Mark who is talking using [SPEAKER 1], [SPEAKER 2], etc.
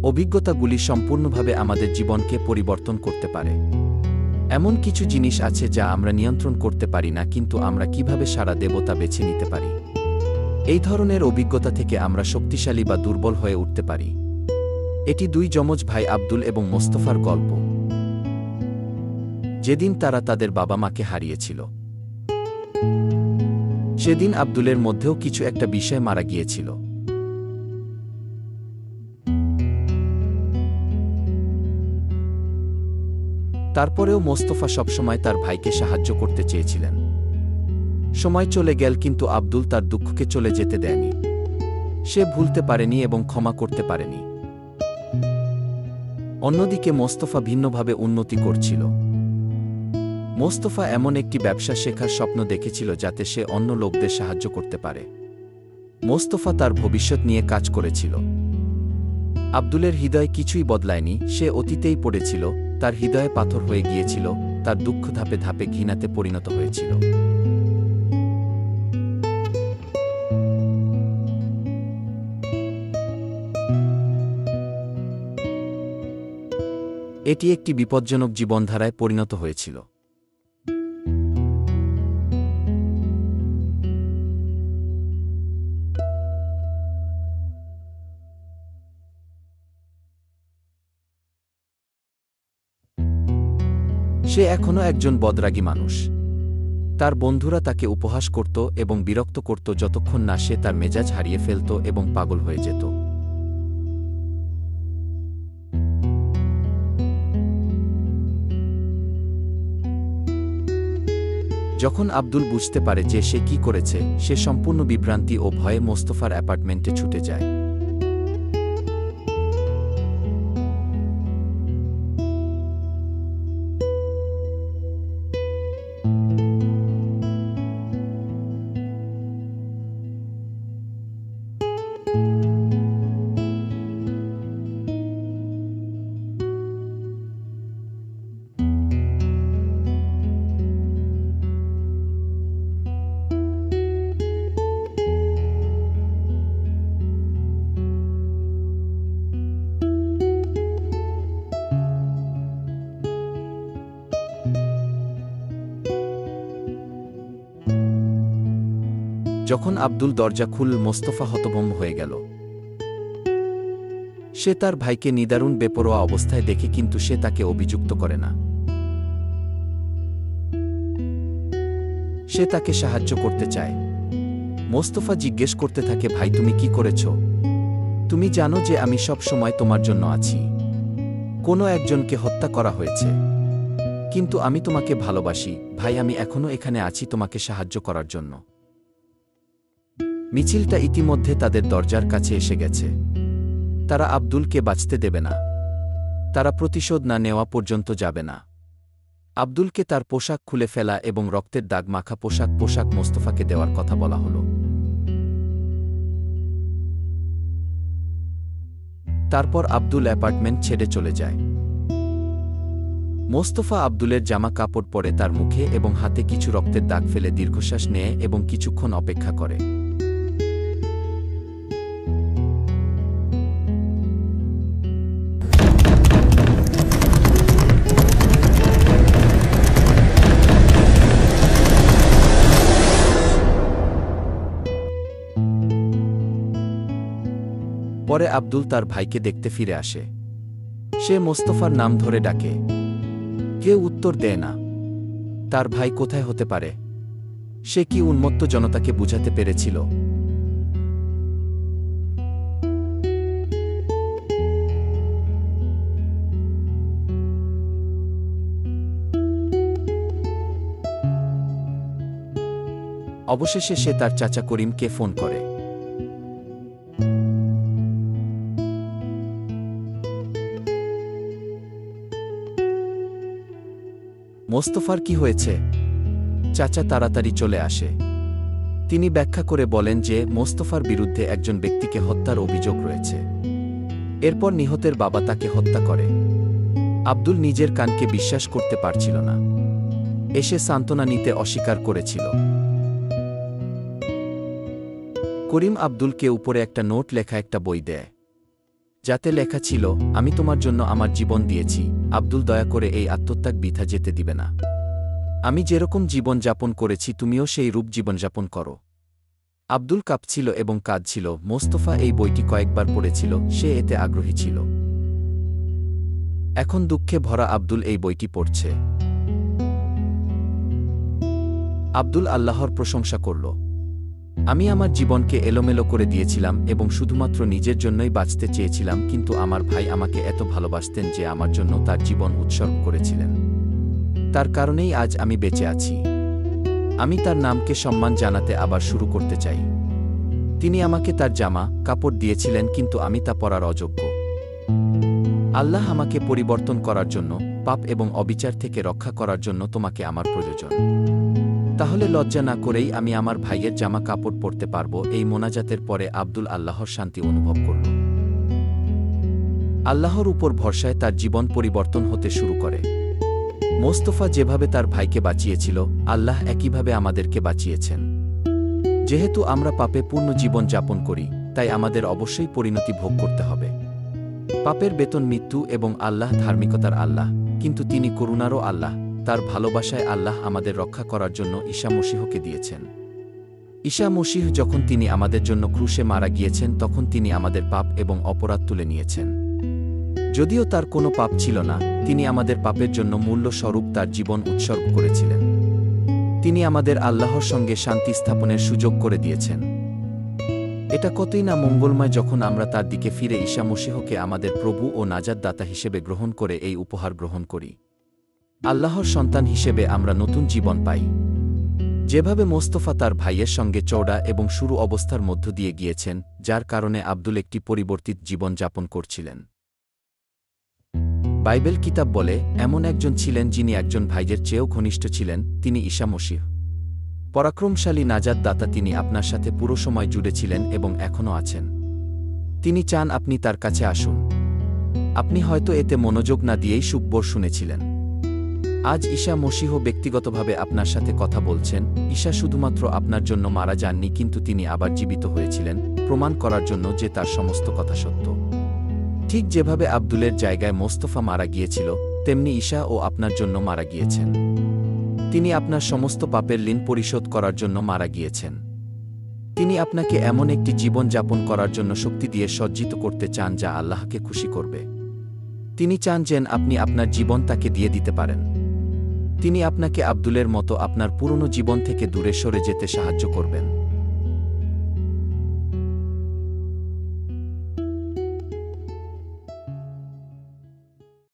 [SPEAKER 1] অভিজ্ঞতাগুলি সম্পূর্ণভাবে আমাদের জীবনকে পরিবর্তন করতে পারে। এমন কিছু জিনিস আছে যা আমরা নিয়ন্ত্রণ করতে পারি না, কিন্তু আমরা কিভাবে সাড়া দেব তা বেছে নিতে পারি। এই ধরনের অভিজ্ঞতা থেকে আমরা শক্তিশালী বা দুর্বল হয়ে উঠতে পারি। এটি দুই যমজ ভাই আব্দুল এবং মোস্তফার গল্প, যেদিন তারা তাদের বাবা মাকে হারিয়েছিল। সেদিন আব্দুলের মধ্যেও কিছু একটা বিষয় মারা গিয়েছিল। তারপরেও মোস্তফা সবসময় তার ভাইকে সাহায্য করতে চেয়েছিলেন। সময় চলে গেল, কিন্তু আব্দুল তার দুঃখকে চলে যেতে দেয়নি। সে ভুলতে পারেনি এবং ক্ষমা করতে পারেনি। অন্যদিকে মোস্তফা ভিন্নভাবে উন্নতি করছিল। মোস্তফা এমন একটি ব্যবসা শেখার স্বপ্ন দেখেছিল যাতে সে অন্য লোকদের সাহায্য করতে পারে। মোস্তফা তার ভবিষ্যৎ নিয়ে কাজ করেছিল। আব্দুলের হৃদয় কিছুই বদলায়নি। সে অতীতেই পড়েছিল, তার হৃদয়ে পাথর হয়ে গিয়েছিল, তার দুঃখ ধাপে ধাপে ঘৃণাতে পরিণত হয়েছিল। এটি একটি বিপজ্জনক জীবনধারায় পরিণত হয়েছিল। সে এখনও একজন বদরাগী মানুষ। তার বন্ধুরা তাকে উপহাস করত এবং বিরক্ত করত যতক্ষণ না সে তার মেজাজ হারিয়ে ফেলত এবং পাগল হয়ে যেত। যখন আব্দুল বুঝতে পারে যে সে কি করেছে, সে সম্পূর্ণ বিভ্রান্তি ও ভয়ে মোস্তফার অ্যাপার্টমেন্টে ছুটে যায়। যখন আব্দুল দরজা খুলল, মোস্তফা হতভম্ব হয়ে গেল। সে তার ভাইকে নিদারুণ বেপরোয়া অবস্থায় দেখে, কিন্তু সে তাকে অভিযুক্ত করে না। সে তাকে সাহায্য করতে চায়। মোস্তফা জিজ্ঞেস করতে থাকে, ভাই তুমি কি করেছ? তুমি জানো যে আমি সব সময় তোমার জন্য আছি। কোনো একজনকে হত্যা করা হয়েছে, কিন্তু আমি তোমাকে ভালোবাসি ভাই। আমি এখনো এখানে আছি তোমাকে সাহায্য করার জন্য। মিছিলটা ইতিমধ্যে তাদের দরজার কাছে এসে গেছে। তারা আব্দুলকে বাঁচতে দেবে না। তারা প্রতিশোধ না নেওয়া পর্যন্ত যাবে না। আব্দুলকে তার পোশাক খুলে ফেলা এবং রক্তের দাগ মাখা পোশাক মোস্তফাকে দেওয়ার কথা বলা হলো। তারপর আব্দুল অ্যাপার্টমেন্ট ছেড়ে চলে যায়। মোস্তফা আব্দুলের জামা কাপড় পরে তার মুখে এবং হাতে কিছু রক্তের দাগ ফেলে দীর্ঘশ্বাস নেয় এবং কিছুক্ষণ অপেক্ষা করে। পরে আব্দুল তার ভাইকে দেখতে ফিরে আসে। সে মোস্তফার নাম ধরে ডাকে। কেউ উত্তর দেয় না। তার ভাই কোথায় হতে পারে? সে কি উন্মত্ত জনতাকে বুঝাতে পেরেছিল? অবশেষে সে তার চাচা করিমকে ফোন করে। মোস্তফার কি হয়েছে? চাচা তাড়াতাড়ি চলে আসে। তিনি ব্যাখ্যা করে বলেন যে মোস্তফার বিরুদ্ধে একজন ব্যক্তিকে হত্যার অভিযোগ রয়েছে। এরপর নিহতের বাবা তাকে হত্যা করে। আব্দুল নিজের কানকে বিশ্বাস করতে পারছিল না। এসে সান্ত্বনা নিতে অস্বীকার করেছিল। করিম আব্দুলকে উপরে একটা নোট লেখা একটা বই দেয়। যাতে লেখা ছিল, আমি তোমার জন্য আমার জীবন দিয়েছি, আব্দুল দয়া করে এই আত্মত্যাগ বৃথা যেতে দিবে না। আমি যেরকম জীবন যাপন করেছি তুমিও সেই রূপ জীবনযাপন করো। আব্দুল কাঁপছিল এবং কাঁদছিল। মোস্তফা এই বইটি কয়েকবার পড়েছিল, সে এতে আগ্রহী ছিল। এখন দুঃখে ভরা আব্দুল এই বইটি পড়ছে। আব্দুল আল্লাহর প্রশংসা করল। আমি আমার জীবনকে এলোমেলো করে দিয়েছিলাম এবং শুধুমাত্র নিজের জন্যই বাঁচতে চেয়েছিলাম, কিন্তু আমার ভাই আমাকে এত ভালোবাসতেন যে আমার জন্য তার জীবন উৎসর্গ করেছিলেন। তার কারণেই আজ আমি বেঁচে আছি। আমি তার নামকে সম্মান জানাতে আবার শুরু করতে চাই। তিনি আমাকে তার জামা কাপড় দিয়েছিলেন, কিন্তু আমি তা পরার অযোগ্য। আল্লাহ আমাকে পরিবর্তন করার জন্য, পাপ এবং অবিচার থেকে রক্ষা করার জন্য তোমাকে আমার প্রয়োজন। তাহলে লজ্জা না করেই আমি আমার ভাইয়ের জামা কাপড় পরতে পারব। এই মোনাজাতের পরে আব্দুল আল্লাহর শান্তি অনুভব করল। আল্লাহর উপর ভরসায় তার জীবন পরিবর্তন হতে শুরু করে। মোস্তফা যেভাবে তার ভাইকে বাঁচিয়েছিল, আল্লাহ একইভাবে আমাদেরকে বাঁচিয়েছেন। যেহেতু আমরা পাপে পূর্ণ জীবন যাপন করি, তাই আমাদের অবশ্যই পরিণতি ভোগ করতে হবে। পাপের বেতন মৃত্যু এবং আল্লাহ ধার্মিকতার আল্লাহ, কিন্তু তিনি করুণারও আল্লাহ। তার ভালোবাসায় আল্লাহ আমাদের রক্ষা করার জন্য ঈসা মসীহকে দিয়েছেন। ঈসা মসীহ যখন তিনি আমাদের জন্য ক্রুশে মারা গিয়েছেন, তখন তিনি আমাদের পাপ এবং অপরাধ তুলে নিয়েছেন। যদিও তার কোনো পাপ ছিল না, তিনি আমাদের পাপের জন্য মূল্য স্বরূপ তার জীবন উৎসর্গ করেছিলেন। তিনি আমাদের আল্লাহর সঙ্গে শান্তি স্থাপনের সুযোগ করে দিয়েছেন। এটা কতই না মঙ্গলময় যখন আমরা তার দিকে ফিরে ঈসা মসীহকে আমাদের প্রভু ও নাজাত দাতা হিসেবে গ্রহণ করে এই উপহার গ্রহণ করি। আল্লাহর সন্তান হিসেবে আমরা নতুন জীবন পাই। যেভাবে মোস্তফা তার ভাইয়ের সঙ্গে চওড়া এবং শুরু অবস্থার মধ্য দিয়ে গিয়েছেন, যার কারণে আব্দুল একটি পরিবর্তিত জীবন যাপন করছিলেন। বাইবেল কিতাব বলে, এমন একজন ছিলেন যিনি একজন ভাইয়ের চেয়েও ঘনিষ্ঠ ছিলেন, তিনি ঈসা মসীহ। পরাক্রমশালী নাজাত দাতা, তিনি আপনার সাথে পুরো সময় জুড়ে ছিলেন এবং এখনও আছেন। তিনি চান আপনি তার কাছে আসুন। আপনি হয়তো এতে মনোযোগ না দিয়েই সুখবর শুনেছিলেন। আজ ঈসা মসীহ ব্যক্তিগতভাবে আপনার সাথে কথা বলছেন। ঈসা শুধুমাত্র আপনার জন্য মারা যাননি, কিন্তু তিনি আবার জীবিত হয়েছিলেন, প্রমাণ করার জন্য যে তার সমস্ত কথা সত্য। ঠিক যেভাবে আব্দুলের জায়গায় মোস্তফা মারা গিয়েছিল, তেমনি ঈসা ও আপনার জন্য মারা গিয়েছেন। তিনি আপনার সমস্ত পাপের ঋণ পরিশোধ করার জন্য মারা গিয়েছেন। তিনি আপনাকে এমন একটি জীবন যাপন করার জন্য শক্তি দিয়ে সজ্জিত করতে চান যা আল্লাহকে খুশি করবে। তিনি চান যেন আপনি আপনার জীবন তাকে দিয়ে দিতে পারেন। তিনি আপনাকে আব্দুলের মতো আপনার পুরনো জীবন থেকে দূরে সরে যেতে সাহায্য করবেন।